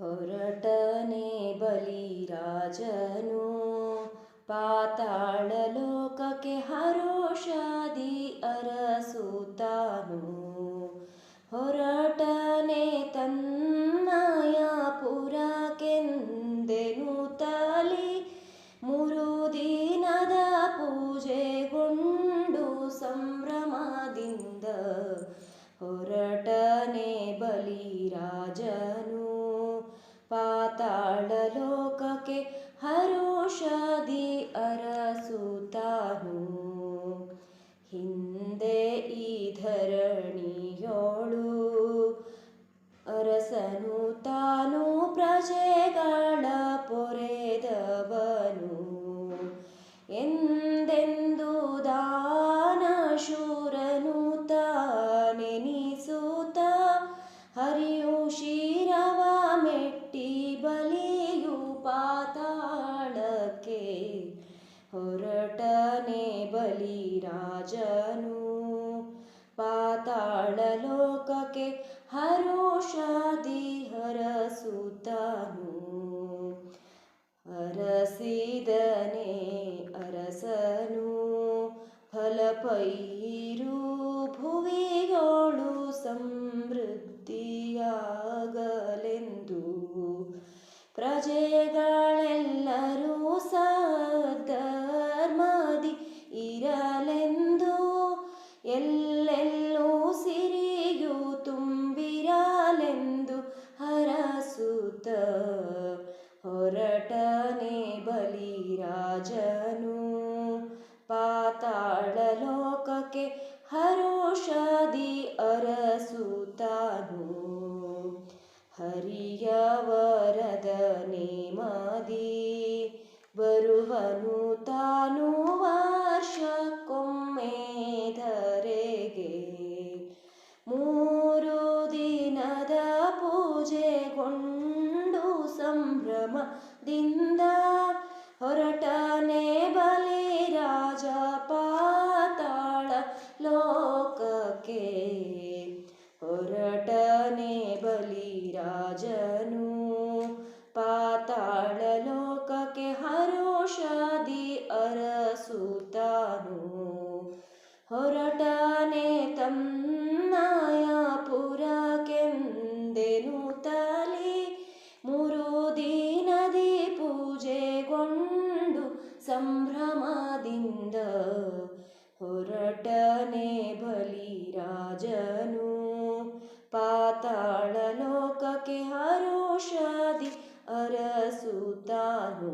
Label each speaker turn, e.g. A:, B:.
A: ಹೊರಟನೆ ಬಲಿರಾಜನು ಪಾತಾಳ ಲೋಕಕ್ಕೆ ಹರೋಷದಿ ಅರಸುತ್ತಾನು. ಹೊರಟನೆ ತನ್ನಯ ಪುರಕ್ಕೆಂದೆನುತ್ತಲಿ ಮೂರು ದಿನದ ಪೂಜೆಗೊಂಡು ಸಂಭ್ರಮದಿಂದ ಹೊರಟನೆ ಬಲಿರಾಜನು ಪಾತಾಳ ಲೋಕಕ್ಕೆ ಹರೋಷದಿ ಅರಸುತ್ತಾನು. ಹಿಂದೆ ಈ ಧರಣಿಯೋಳು ಅರಸನು ತಾನು ಪ್ರಜೆಗಳ ಪೊರೆದವನು. ಎಂದೆಂದು ದಾನಶೂರನು ತಾನೆನಿಸುತ್ತ ಹರಿಯು ಶಿರವ ಮೆಟ್ಟಿ ಬಲಿಯು ಪಾತಾಳಕ್ಕೆ ಹೊರಟನೆ ಬಲಿರಾಜನು ಪಾತಾಳ ಲೋಕಕ್ಕೆ ಹರೋಷದಿ ಹರಸುತ್ತಾನು. ಅರಸಿದನೆ ಅರಸನು ಫಲಪೈರು ಭುವಿಯೋಳು ಸಮೃದ್ಧಿಯಾಗಲೆಂದು ಪ್ರಜೆಗಳೆಲ್ಲರೂ ಸದ್ಧರ್ಮದಿ ಇರಲೆಂದು ಎಲ್ಲೆಲ್ಲೂ ಸಿರಿಯು ತುಂಬಿರಲೆಂದು ಹರಸುತ್ತ ಹೊರಟನೆ ಬಲಿರಾಜನು ಪಾತಾಳ ಲೋಕಕ್ಕೆ ಹರೋಷದಿ ಅರಸುತ್ತಾನು. ಹರಿಯ ವರದ ನೇಮದಿ ಬರುವನು ತಾನು ವರ್ಷಕ್ಕೊಮ್ಮೆ ಧರೆಗೆ. ಮೂರು ದಿನದ ಪೂಜೆಗೊಂಡು ಸಂಭ್ರಮದಿಂದ ಹೊರಟನೆ ಬಲಿರಾಜ ಪಾತಾಳ ಲೋಕಕ್ಕೆ. ಹೊರಟನೆ ಬಲಿರಾಜನು ಪಾತಾಳ ಲೋಕಕ್ಕೆ ಹರೋಷದಿ ಅರಸುತ್ತಾನು. ಹೊರಟನೆ ತನ್ನಯ ಪುರಕ್ಕೆಂದೆನುತ್ತಲಿ ಮೂರು ದಿನದಿ ಪೂಜೆಗೊಂಡು ಸಂಭ್ರಮದಿಂದ ಹೊರಟನೆ ಬಲಿರಾಜನು ಪಾತಾಳ ಲೋಕಕ್ಕೆ ಹರೋಷದಿ ಅರಸುತ್ತಾನು.